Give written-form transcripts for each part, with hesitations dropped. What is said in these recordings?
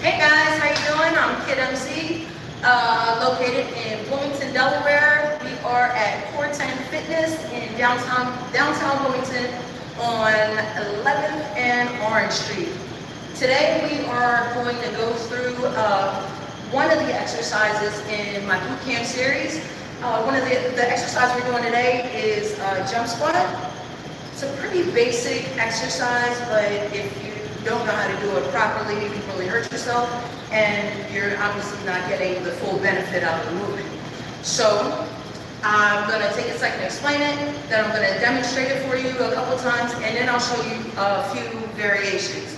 Hey guys, how you doing? I'm Kid MC, located in Bloomington, Delaware. We are at CoreTen Fitness in downtown Bloomington on 11th and Orange Street. Today we are going to go through one of the exercises in my boot camp series. One of the exercises we're doing today is jump squat. It's a pretty basic exercise, but if you don't know how to do it properly, you can really hurt yourself, and you're obviously not getting the full benefit out of the movement. So I'm going to take a second to explain it, then I'm going to demonstrate it for you a couple times, and then I'll show you a few variations.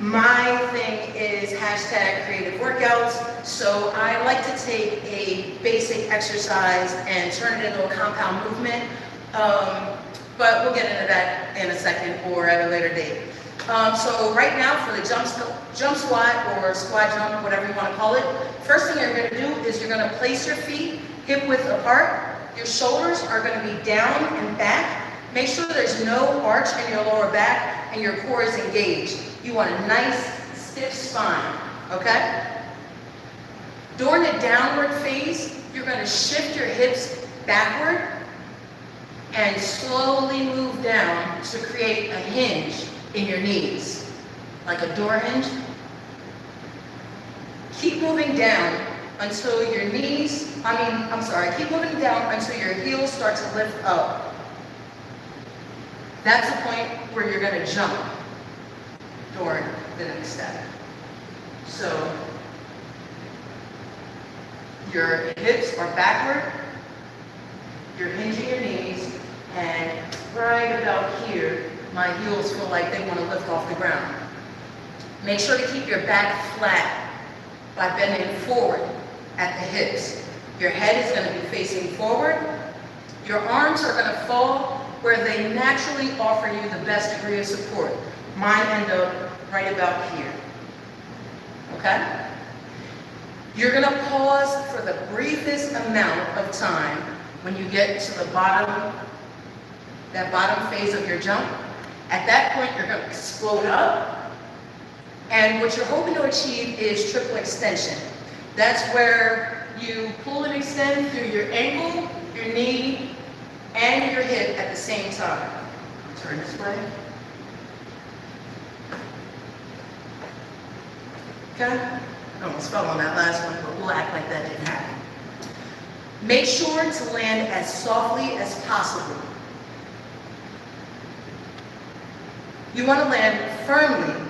My thing is #creative workouts, so I like to take a basic exercise and turn it into a compound movement, but we'll get into that in a second or at a later date. So right now for the jump squat or squat jump, whatever you want to call it, first thing you're going to do is you're going to place your feet hip width apart. Your shoulders are going to be down and back. Make sure there's no arch in your lower back and your core is engaged. You want a nice stiff spine, okay? During the downward phase, you're going to shift your hips backward and slowly move down to create a hinge in your knees, like a door hinge. Keep moving down until your keep moving down until your heels start to lift up. That's the point where you're going to jump during the next step. So your hips are backward, you're hinging your knees, and right about here, my heels feel like they want to lift off the ground. Make sure to keep your back flat by bending forward at the hips. Your head is going to be facing forward. Your arms are going to fall where they naturally offer you the best degree of support. Mine end up right about here. Okay? You're going to pause for the briefest amount of time when you get to the bottom, that bottom phase of your jump. At that point, you're going to explode up, and what you're hoping to achieve is triple extension. That's where you pull and extend through your ankle, your knee, and your hip at the same time. Turn this way. Okay? I almost fell on that last one, but we'll act like that didn't happen. Make sure to land as softly as possible. You want to land firmly,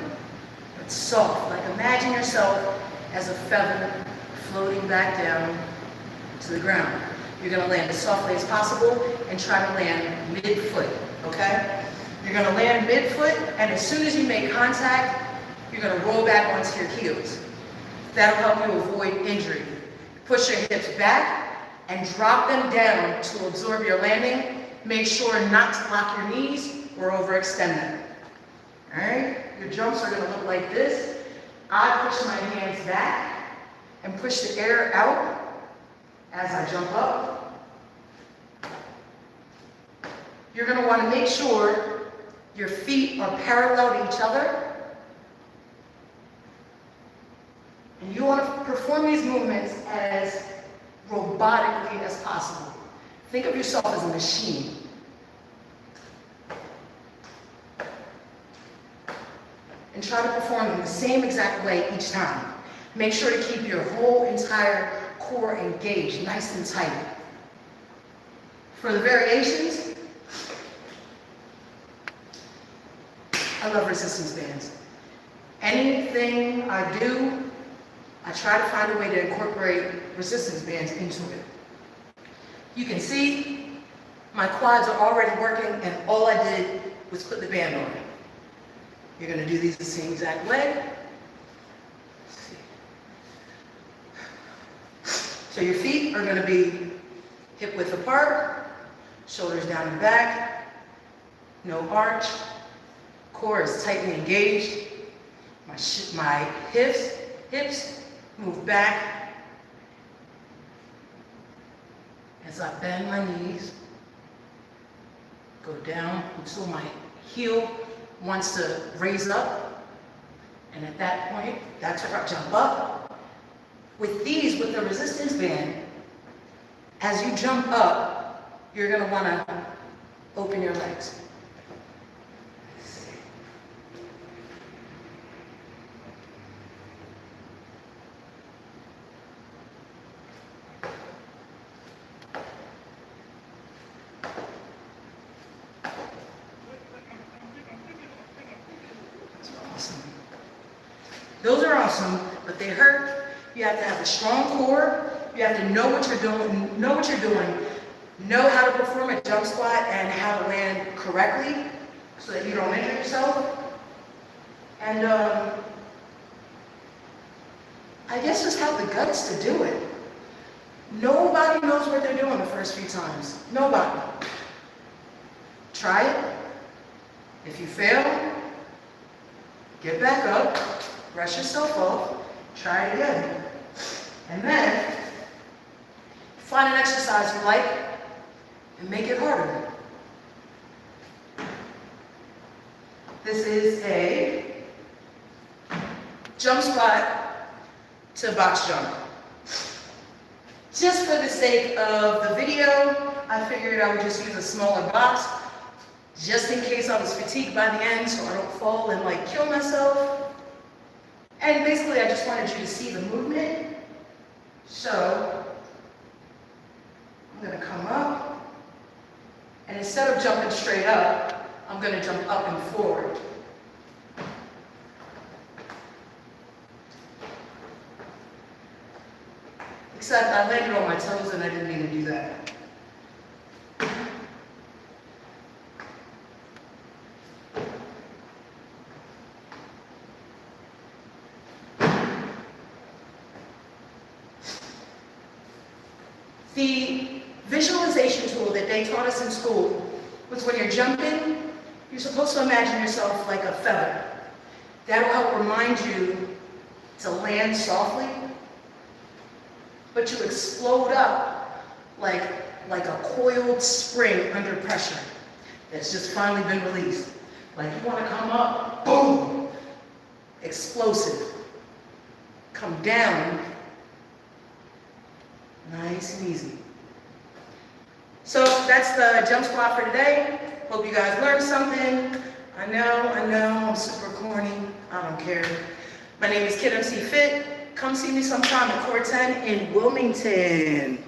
but soft. Like imagine yourself as a feather floating back down to the ground. You're going to land as softly as possible and try to land mid-foot, okay? You're going to land mid-foot, and as soon as you make contact, you're going to roll back onto your heels. That'll help you avoid injury. Push your hips back and drop them down to absorb your landing. Make sure not to lock your knees or overextend them. All right, your jumps are going to look like this. I push my hands back and push the air out as I jump up. You're going to want to make sure your feet are parallel to each other. And you want to perform these movements as robotically as possible. Think of yourself as a machine. And try to perform in the same exact way each time. Make sure to keep your whole entire core engaged, nice and tight. For the variations, I love resistance bands. Anything I do, I try to find a way to incorporate resistance bands into it. You can see my quads are already working, and all I did was put the band on. You're going to do these the same exact way. So your feet are going to be hip width apart, shoulders down and back, no arch, core is tightly engaged. My hips move back as I bend my knees, go down until my heel wants to raise up, And at that point, that's where I jump up. With these, with the resistance band, as you jump up, you're gonna wanna open your legs. Awesome. Those are awesome, but they hurt. You have to have a strong core. You have to know what you're doing, know how to perform a jump squat and how to land correctly so that you don't injure yourself. And I guess just have the guts to do it. Nobody knows what they're doing the first few times. Nobody. Try it. If you fail, get back up, brush yourself off, try it again. And then, find an exercise you like and make it harder. This is a jump squat to box jump. Just for the sake of the video, I figured I would just use a smaller box, just in case I was fatigued by the end so I don't fall and like kill myself. And basically I just wanted you to see the movement. So I'm gonna come up, and instead of jumping straight up, I'm gonna jump up and forward. Except I landed on my toes and I didn't mean to do that. The visualization tool that they taught us in school was when you're jumping, you're supposed to imagine yourself like a feather. That'll help remind you to land softly, but you explode up like a coiled spring under pressure that's just finally been released. Like you want to come up, boom, explosive. Come down, nice and easy. So that's the jump squat for today. Hope you guys learned something. I know, I'm super corny. I don't care. My name is Kid MC Fit. Come see me sometime at CoreTen in Wilmington.